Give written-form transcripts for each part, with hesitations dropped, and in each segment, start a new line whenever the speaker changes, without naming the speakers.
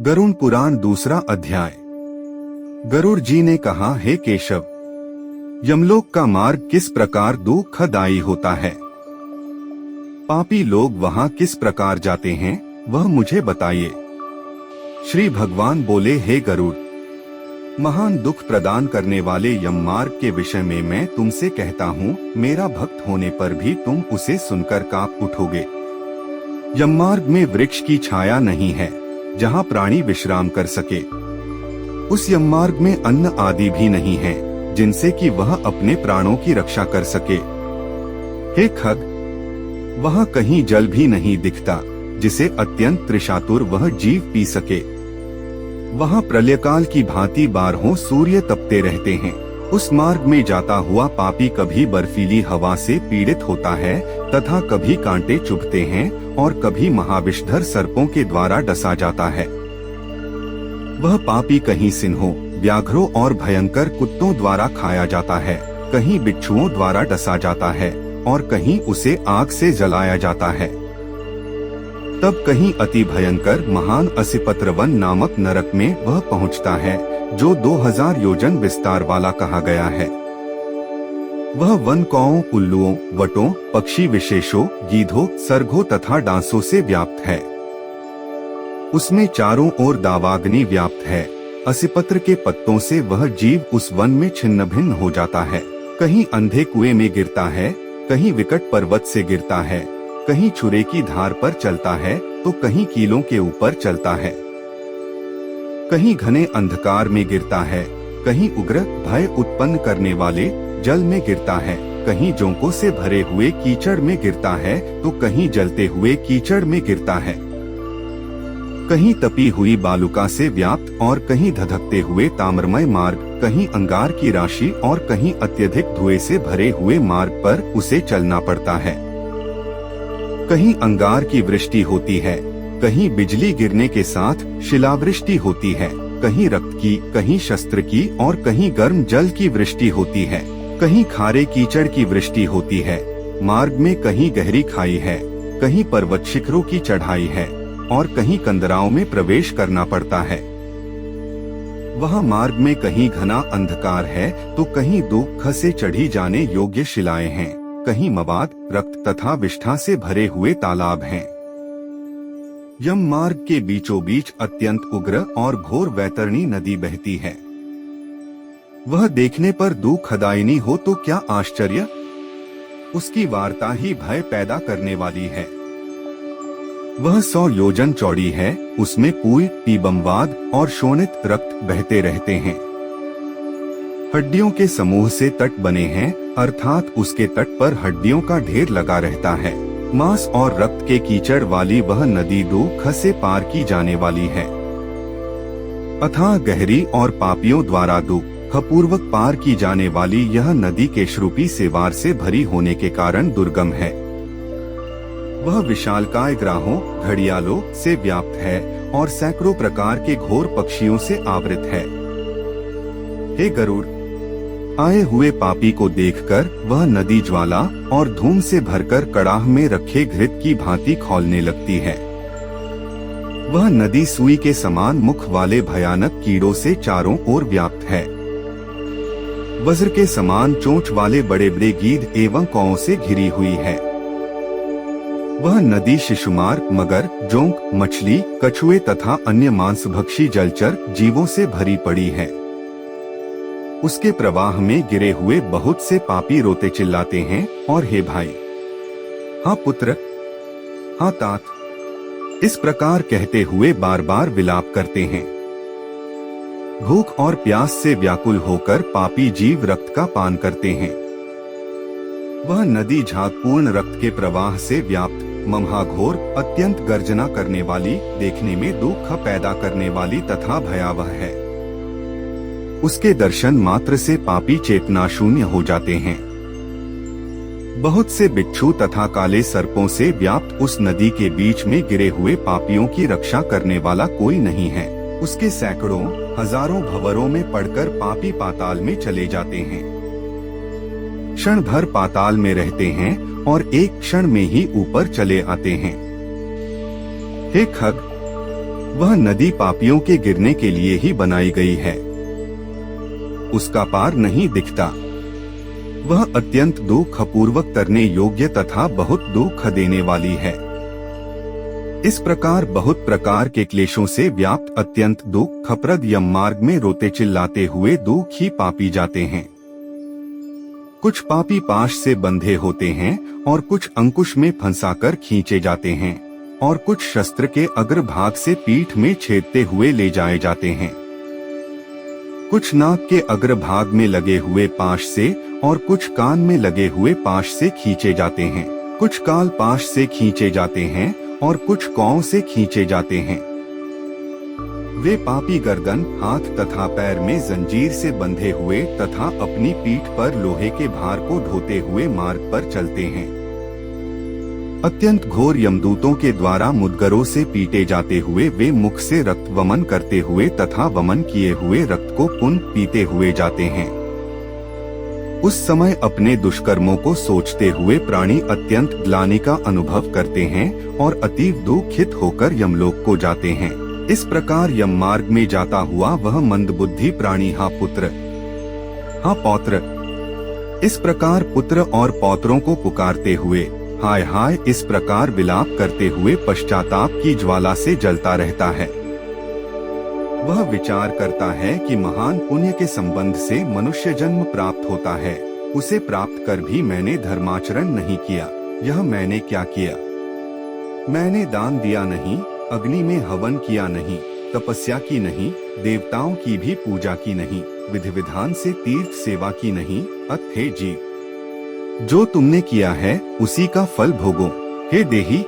गरुड़ पुराण दूसरा अध्याय। गरुड़ जी ने कहा, हे केशव, यमलोक का मार्ग किस प्रकार दुखदायी होता है? पापी लोग वहाँ किस प्रकार जाते हैं, वह मुझे बताइए। श्री भगवान बोले, हे गरुड़, महान दुख प्रदान करने वाले यम मार्ग के विषय में मैं तुमसे कहता हूँ, मेरा भक्त होने पर भी तुम उसे सुनकर कांप उठोगे। यम मार्ग में वृक्ष की छाया नहीं है जहाँ प्राणी विश्राम कर सके। उस यम मार्ग में अन्न आदि भी नहीं है जिनसे कि वह अपने प्राणों की रक्षा कर सके। हे खग, वहाँ कहीं जल भी नहीं दिखता जिसे अत्यंत त्रिशातुर वह जीव पी सके। वहाँ प्रलयकाल की भांति बारहों सूर्य तपते रहते हैं। उस मार्ग में जाता हुआ पापी कभी बर्फीली हवा से पीड़ित होता है तथा कभी कांटे चुभते हैं और कभी महाविषधर सर्पों के द्वारा डसा जाता है। वह पापी कहीं सिंहों, व्याघ्रों और भयंकर कुत्तों द्वारा खाया जाता है, कहीं बिच्छुओं द्वारा डसा जाता है और कहीं उसे आग से जलाया जाता है। तब कहीं अति भयंकर महान असिपत्रवन नामक नरक में वह पहुंचता है, जो 2000 योजन विस्तार वाला कहा गया है। वह वन कौओं, उल्लुओं, वटों, पक्षी विशेषों, गीधों, सर्गों तथा डांसों से व्याप्त है। उसमें चारों ओर दावाग्नि व्याप्त है। असिपत्र के पत्तों से वह जीव उस वन में छिन्न भिन्न हो जाता है। कहीं अंधे कुएं में गिरता है, कहीं विकट पर्वत से गिरता है, कहीं छुरे की धार पर चलता है तो कहीं कीलों के ऊपर चलता है। कहीं घने अंधकार में गिरता है, कहीं उग्र भय उत्पन्न करने वाले जल में गिरता है, कहीं जोंकों से भरे हुए कीचड़ में गिरता है तो कहीं जलते हुए कीचड़ में गिरता है। कहीं तपी हुई बालुका से व्याप्त और कहीं धधकते हुए ताम्रमय मार्ग, कहीं अंगार की राशि और कहीं अत्यधिक धुएं से भरे हुए मार्ग पर उसे चलना पड़ता है। कहीं अंगार की वृष्टि होती है, कहीं बिजली गिरने के साथ शिलावृष्टि होती है, कहीं रक्त की, कहीं शस्त्र की और कहीं गर्म जल की वृष्टि होती है, कहीं खारे कीचड़ की वृष्टि होती है। मार्ग में कहीं गहरी खाई है, कहीं पर्वत शिखरों की चढ़ाई है और कहीं कंदराओं में प्रवेश करना पड़ता है। वहाँ मार्ग में कहीं घना अंधकार है तो कहीं दुख से चढ़ी जाने योग्य शिलाएं हैं, कहीं मवाद, रक्त तथा विष्ठा से भरे हुए तालाब हैं। यम मार्ग के बीचों बीच अत्यंत उग्र और घोर वैतरणी नदी बहती है। वह देखने पर दुखदायिनी हो तो क्या आश्चर्य, उसकी वार्ता ही भय पैदा करने वाली है। वह 100 योजन चौड़ी है, उसमें पूय, पीबमवाद और शोणित रक्त बहते रहते हैं। हड्डियों के समूह से तट बने हैं, अर्थात उसके तट पर हड्डियों का ढेर लगा रहता है। मांस और रक्त के कीचड़ वाली वह नदी दुख से पार की जाने वाली है। अथाह गहरी और पापियों द्वारा दुख पूर्वक पार की जाने वाली यह नदी केशरूपी सेवार से भरी होने के कारण दुर्गम है। वह विशालकाय ग्राहों, घड़ियालों से व्याप्त है और सैकड़ों प्रकार के घोर पक्षियों से आवृत है। हे गरुड़, आए हुए पापी को देखकर वह नदी ज्वाला और धूम से भरकर कड़ाह में रखे घृत की भांति खौलने लगती है। वह नदी सुई के समान मुख वाले भयानक कीड़ों से चारों ओर व्याप्त है। वज्र के समान चोंच वाले बड़े बड़े गीध एवं कौओं से घिरी हुई है। वह नदी शिशुमार, मगर, जोंक, मछली, कछुए तथा अन्य मांसभक्षी जलचर जीवों से भरी पड़ी है। उसके प्रवाह में गिरे हुए बहुत से पापी रोते चिल्लाते हैं और हे भाई, हाँ पुत्र, हाँ तात, इस प्रकार कहते हुए बार बार विलाप करते हैं। भूख और प्यास से व्याकुल होकर पापी जीव रक्त का पान करते हैं। वह नदी झागपूर्ण रक्त के प्रवाह से व्याप्त, ममहाघोर, अत्यंत गर्जना करने वाली, देखने में दुख पैदा करने वाली तथा भयावह है। उसके दर्शन मात्र से पापी चेतना शून्य हो जाते हैं। बहुत से बिच्छू तथा काले सर्पों से व्याप्त उस नदी के बीच में गिरे हुए पापियों की रक्षा करने वाला कोई नहीं है। उसके सैकड़ों, हजारों भंवरों में पड़कर पापी पाताल में चले जाते हैं। क्षण भर पाताल में रहते हैं और एक क्षण में ही ऊपर चले आते हैं। हे खग, वह नदी पापियों के गिरने के लिए ही बनाई गई है। उसका पार नहीं दिखता। वह अत्यंत दुखपूर्वक तरने योग्य तथा बहुत दुख देने वाली है। इस प्रकार बहुत प्रकार के क्लेशों से व्याप्त अत्यंत दुखप्रद यम मार्ग में रोते चिल्लाते हुए दुखी पापी जाते हैं। कुछ पापी पाश से बंधे होते हैं और कुछ अंकुश में फंसाकर खींचे जाते हैं और कुछ शस्त्र के अग्रभाग से पीठ में छेदते हुए ले जाए जाते हैं। कुछ नाक के अग्रभाग में लगे हुए पाश से और कुछ कान में लगे हुए पाश से खींचे जाते हैं। कुछ काल पाश से खींचे जाते हैं और कुछ कौं से खींचे जाते हैं। वे पापी गर्दन, हाथ तथा पैर में जंजीर से बंधे हुए तथा अपनी पीठ पर लोहे के भार को ढोते हुए मार्ग पर चलते हैं। अत्यंत घोर यमदूतों के द्वारा मुद्गरों से पीटे जाते हुए वे मुख से रक्त वमन करते हुए तथा वमन किए हुए रक्त को पुनः पीते हुए जाते हैं। उस समय अपने दुष्कर्मों को सोचते हुए प्राणी अत्यंत ग्लानि का अनुभव करते हैं और अतीव दुखित होकर यमलोक को जाते हैं। इस प्रकार यम मार्ग में जाता हुआ वह मंदबुद्धि प्राणी हा पुत्र, हा पौत्र, इस प्रकार पुत्र और पौत्रों को पुकारते हुए हाय हाय इस प्रकार विलाप करते हुए पश्चाताप की ज्वाला से जलता रहता है। वह विचार करता है कि महान पुण्य के संबंध से मनुष्य जन्म प्राप्त होता है। उसे प्राप्त कर भी मैंने धर्माचरण नहीं किया। यह मैंने क्या किया? मैंने दान दिया नहीं, अग्नि में हवन किया नहीं, तपस्या की नहीं, देवताओं की भी पूजा की नहीं, विधि विधान से तीर्थ सेवा की नहीं। अत हे जीव, जो तुमने किया है उसी का फल भोगो। हे देही,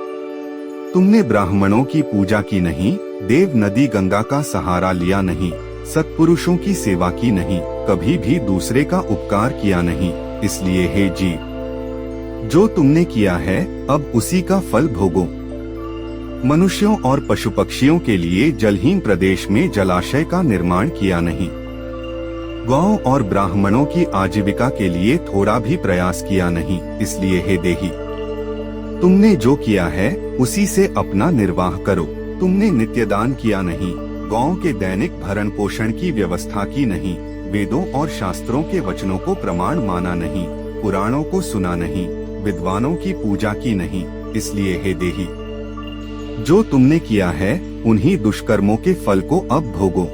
तुमने ब्राह्मणों की पूजा की नहीं, देव नदी गंगा का सहारा लिया नहीं, सत्पुरुषों की सेवा की नहीं, कभी भी दूसरे का उपकार किया नहीं। इसलिए हे जीव, जो तुमने किया है अब उसी का फल भोगो। मनुष्यों और पशु पक्षियों के लिए जलहीन प्रदेश में जलाशय का निर्माण किया नहीं। गौओं और ब्राह्मणों की आजीविका के लिए थोड़ा भी प्रयास किया नहीं। इसलिए हे देही, तुमने जो किया है उसी से अपना निर्वाह करो। तुमने नित्यदान किया नहीं, गौओं के दैनिक भरण पोषण की व्यवस्था की नहीं, वेदों और शास्त्रों के वचनों को प्रमाण माना नहीं, पुराणों को सुना नहीं, विद्वानों की पूजा की नहीं। इसलिए हे देही, जो तुमने किया है उन्हीं दुष्कर्मों के फल को अब भोगो।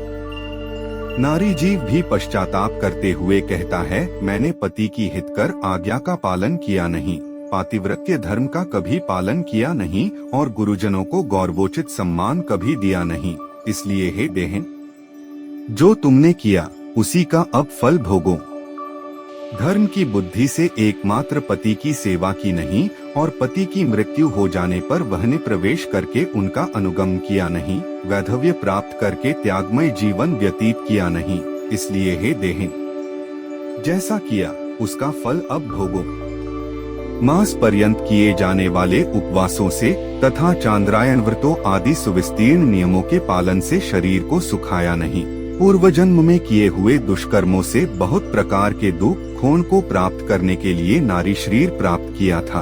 नारी जीव भी पश्चाताप करते हुए कहता है, मैंने पति की हितकर आज्ञा का पालन किया नहीं, पातिव्रत्य धर्म का कभी पालन किया नहीं और गुरुजनों को गौरवोचित सम्मान कभी दिया नहीं। इसलिए हे देहन, जो तुमने किया उसी का अब फल भोगो। धर्म की बुद्धि से एकमात्र पति की सेवा की नहीं और पति की मृत्यु हो जाने पर वहने प्रवेश करके उनका अनुगम किया नहीं, वैधव्य प्राप्त करके त्यागमय जीवन व्यतीत किया नहीं। इसलिए हे देहन, जैसा किया उसका फल अब भोगो। मास पर्यंत किए जाने वाले उपवासों से तथा चांद्रायन व्रतों आदि सुविस्तीर्ण नियमों के पालन से शरीर को सुखाया नहीं। पूर्व जन्म में किए हुए दुष्कर्मों से बहुत प्रकार के दुख खोन को प्राप्त करने के लिए नारी शरीर प्राप्त किया था।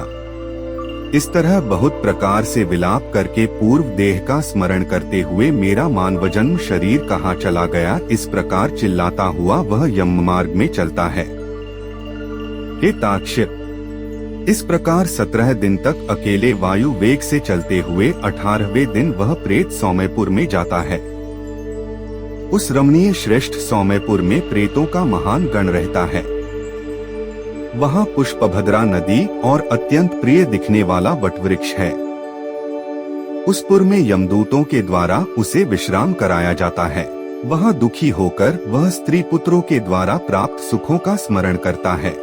इस तरह बहुत प्रकार से विलाप करके पूर्व देह का स्मरण करते हुए मेरा मानव जन्म शरीर कहाँ चला गया, इस प्रकार चिल्लाता हुआ वह यम मार्ग में चलता है। हे ताक्ष, इस प्रकार 17 दिन तक अकेले वायु वेग से चलते हुए 18वें दिन वह प्रेत सौम्यपुर में जाता है। उस रमणीय श्रेष्ठ सौम्यपुर में प्रेतों का महान गण रहता है। वहाँ पुष्पभद्रा नदी और अत्यंत प्रिय दिखने वाला वटवृक्ष है। उस पुर में यमदूतों के द्वारा उसे विश्राम कराया जाता है। वहाँ दुखी होकर वह स्त्री पुत्रों के द्वारा प्राप्त सुखों का स्मरण करता है।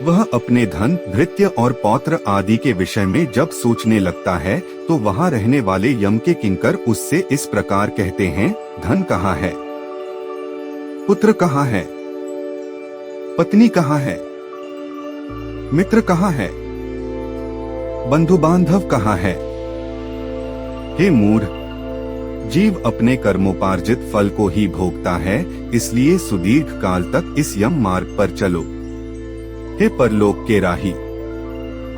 वह अपने धन, भृत्य और पौत्र आदि के विषय में जब सोचने लगता है तो वहाँ रहने वाले यम के किंकर उससे इस प्रकार कहते हैं, धन कहाँ है, पुत्र कहाँ है, पत्नी कहाँ है, मित्र कहाँ है, बंधु बांधव कहाँ है। हे मूढ़, जीव अपने कर्मोपार्जित फल को ही भोगता है, इसलिए सुदीर्घ काल तक इस यम मार्ग पर चलो। हे परलोक के राही,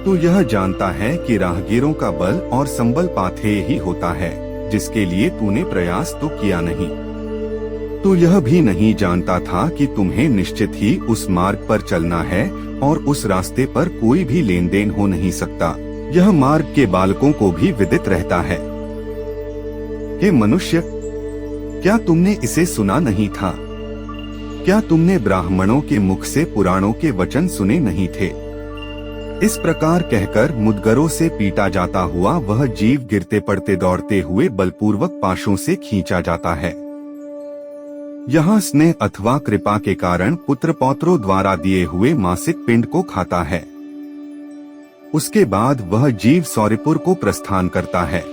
तू यह जानता है कि राहगीरों का बल और संबल पाथेय ही होता है। जिसके लिए तूने प्रयास तो किया नहीं। तू यह भी नहीं जानता था कि तुम्हें निश्चित ही उस मार्ग पर चलना है और उस रास्ते पर कोई भी लेन देन हो नहीं सकता। यह मार्ग के बालकों को भी विदित रहता है। हे मनुष्य, क्या तुमने इसे सुना नहीं था? क्या तुमने ब्राह्मणों के मुख से पुराणों के वचन सुने नहीं थे? इस प्रकार कहकर मुदगरों से पीटा जाता हुआ वह जीव गिरते पड़ते दौड़ते हुए बलपूर्वक पाशों से खींचा जाता है। यहाँ स्नेह अथवा कृपा के कारण पुत्र पौत्रों द्वारा दिए हुए मासिक पिंड को खाता है। उसके बाद वह जीव सौरिपुर को प्रस्थान करता है।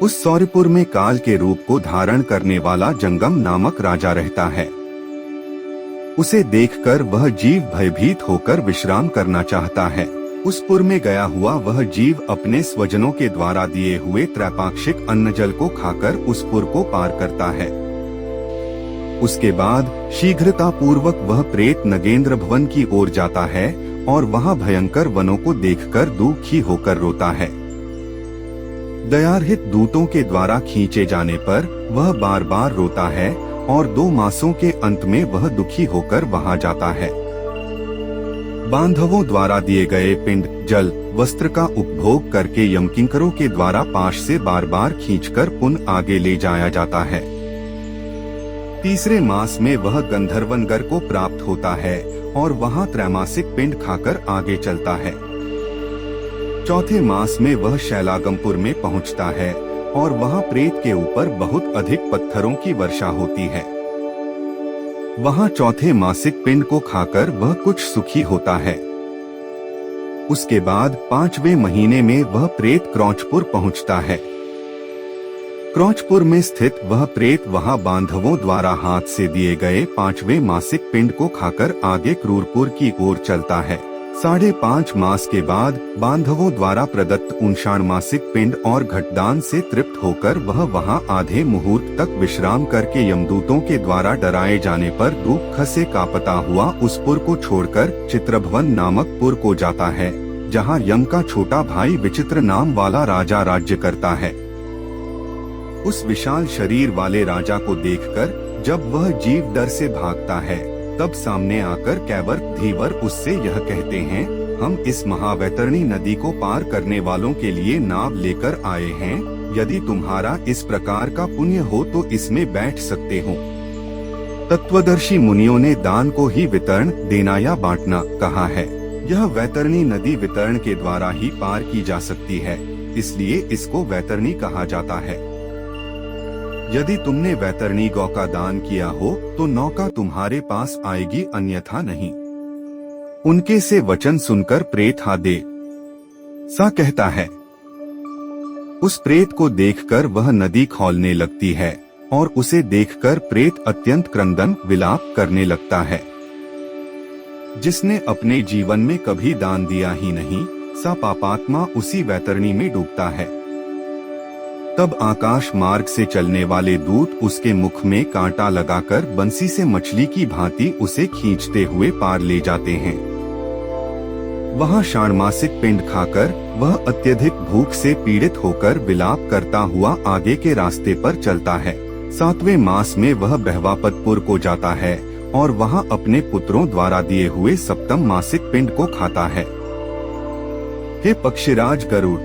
उस सौरिपुर में काल के रूप को धारण करने वाला जंगम नामक राजा रहता है। उसे देखकर वह जीव भयभीत होकर विश्राम करना चाहता है। उस पुर में गया हुआ वह जीव अपने स्वजनों के द्वारा दिए हुए त्रैपाक्षिक अन्न जल को खाकर उस पुर को पार करता है। उसके बाद शीघ्रता पूर्वक वह प्रेत नगेंद्र भवन की ओर जाता है और वहां भयंकर वनों को देखकर दुखी होकर रोता है। दयारहित दूतों के द्वारा खींचे जाने पर वह बार बार रोता है और 2 मासों के अंत में वह दुखी होकर वहां जाता है। बांधवों द्वारा दिए गए पिंड, जल, वस्त्र का उपभोग करके यमकिंकरों के द्वारा पाश से बार बार खींचकर पुनः आगे ले जाया जाता है। तीसरे मास में वह गंधर्वनगर को प्राप्त होता है और वहां त्रैमासिक पिंड खाकर आगे चलता है। चौथे मास में वह शैलागमपुर में पहुंचता है और वहां प्रेत के ऊपर बहुत अधिक पत्थरों की वर्षा होती है। वहां चौथे मासिक पिंड को खाकर वह कुछ सुखी होता है। उसके बाद 5वें महीने में वह प्रेत क्रौचपुर पहुंचता है। क्रौचपुर में स्थित वह प्रेत वहां बांधवों द्वारा हाथ से दिए गए 5वें मासिक पिंड को खाकर आगे क्रूरपुर की ओर चलता है। 5.5 मास के बाद बांधवों द्वारा प्रदत्त 59 मासिक पिंड और घटदान से तृप्त होकर वह वहां आधे मुहूर्त तक विश्राम करके यमदूतों के द्वारा डराए जाने पर दुख से कांपता हुआ उस पुर को छोड़कर चित्रभवन नामक पुर को जाता है, जहां यम का छोटा भाई विचित्र नाम वाला राजा राज्य करता है। उस विशाल शरीर वाले राजा को देखकर जब वह जीव डर से भागता है, तब सामने आकर कैवर धीवर उससे यह कहते हैं, हम इस महावैतरणी नदी को पार करने वालों के लिए नाव लेकर आए हैं। यदि तुम्हारा इस प्रकार का पुण्य हो तो इसमें बैठ सकते हो। तत्वदर्शी मुनियों ने दान को ही वितरण, देना या बांटना कहा है। यह वैतरणी नदी वितरण के द्वारा ही पार की जा सकती है, इसलिए इसको वैतरणी कहा जाता है। यदि तुमने वैतरणी गौ का दान किया हो तो नौका तुम्हारे पास आएगी, अन्यथा नहीं। उनके से वचन सुनकर प्रेत हा दे सा कहता है। उस प्रेत को देखकर वह नदी खौलने लगती है और उसे देखकर प्रेत अत्यंत क्रंदन विलाप करने लगता है। जिसने अपने जीवन में कभी दान दिया ही नहीं, सा पापात्मा उसी वैतरणी में डूबता है। तब आकाश मार्ग से चलने वाले दूत उसके मुख में कांटा लगाकर बंसी से मछली की भांति उसे खींचते हुए पार ले जाते हैं। वहां षाण्मासिक पिंड खाकर वह अत्यधिक भूख से पीड़ित होकर विलाप करता हुआ आगे के रास्ते पर चलता है। 7वें मास में वह बहवापतपुर को जाता है और वहां अपने पुत्रों द्वारा दिए हुए 7वें मासिक पिंड को खाता है। हे पक्षीराज गरुड़,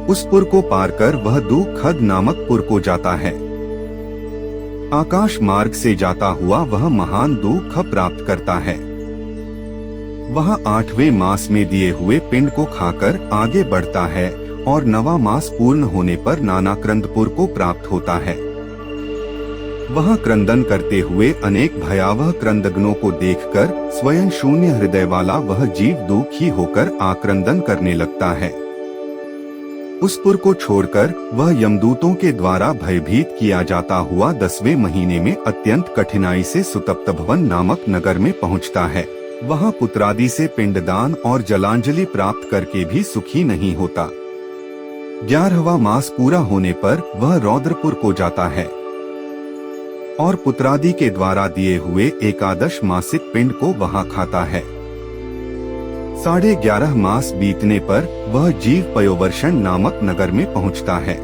उस पुर को पार कर वह दुखद नामक पुर को जाता है। आकाश मार्ग से जाता हुआ वह महान दुख प्राप्त करता है। वह 8वें मास में दिए हुए पिंड को खाकर आगे बढ़ता है और 9वां मास पूर्ण होने पर नानाक्रंदपुर को प्राप्त होता है। वह क्रंदन करते हुए अनेक भयावह क्रंदग्नों को देखकर स्वयं शून्य हृदय वाला वह जीव दुखी होकर आक्रंदन करने लगता है। उस पुर को छोड़कर वह यमदूतों के द्वारा भयभीत किया जाता हुआ 10वें महीने में अत्यंत कठिनाई से सुतप्तभवन नामक नगर में पहुंचता है। वहां पुत्रादि से पिंडदान और जलांजलि प्राप्त करके भी सुखी नहीं होता। 11वां मास पूरा होने पर वह रौद्रपुर को जाता है और पुत्रादि के द्वारा दिए हुए 11 मासिक पिंड को वहां खाता है। 11.5 मास बीतने पर वह जीव पयोवर्षण नामक नगर में पहुंचता है।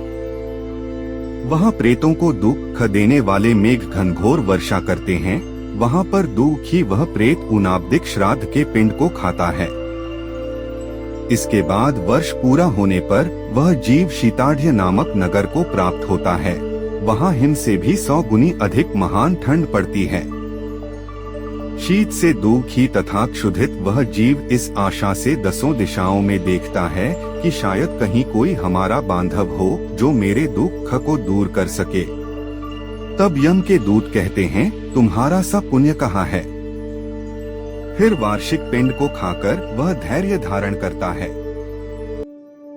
वहाँ प्रेतों को दुख देने वाले मेघ घनघोर वर्षा करते हैं। वहाँ पर दुखी वह प्रेत उनाब्दिक श्राद्ध के पिंड को खाता है। इसके बाद वर्ष पूरा होने पर वह जीव शीताढ़ नामक नगर को प्राप्त होता है। वहाँ हिम से भी 100 गुनी अधिक महान ठंड पड़ती है। शीत से दुखी तथा क्षुधित वह जीव इस आशा से 10 दिशाओं में देखता है कि शायद कहीं कोई हमारा बांधव हो जो मेरे दुख को दूर कर सके। तब यम के दूत कहते हैं, तुम्हारा सा पुण्य कहाँ है। फिर वार्षिक पिंड को खाकर वह धैर्य धारण करता है।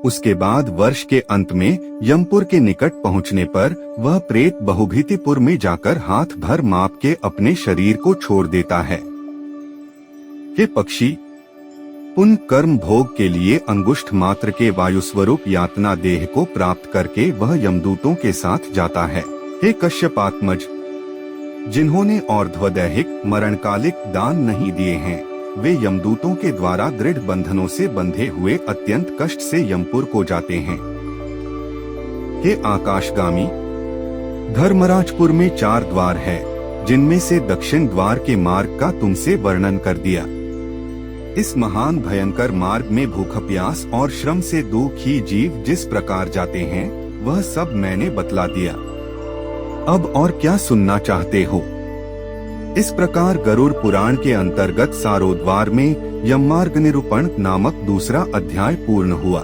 उसके बाद वर्ष के अंत में यमपुर के निकट पहुंचने पर वह प्रेत बहुभीतिपुर में जाकर हाथ भर माप के अपने शरीर को छोड़ देता है। हे पक्षी, पुण्य कर्म भोग के लिए अंगुष्ठ मात्र के वायुस्वरूप यातना देह को प्राप्त करके वह यमदूतों के साथ जाता है। हे कश्यपात्मज, जिन्होंने और्ध्वदैहिक मरणकालिक दान नहीं दिए हैं, वे यमदूतों के द्वारा दृढ़ बंधनों से बंधे हुए अत्यंत कष्ट से यमपुर को जाते हैं। हे आकाशगामी, धर्मराजपुर में 4 द्वार है, जिनमें से दक्षिण द्वार के मार्ग का तुमसे वर्णन कर दिया। इस महान भयंकर मार्ग में भूख प्यास और श्रम से दुखी जीव जिस प्रकार जाते हैं, वह सब मैंने बतला दिया। अब और क्या सुनना चाहते हो। इस प्रकार गरुड़ पुराण के अंतर्गत सारोद्वार में यममार्ग निरूपण नामक दूसरा अध्याय पूर्ण हुआ।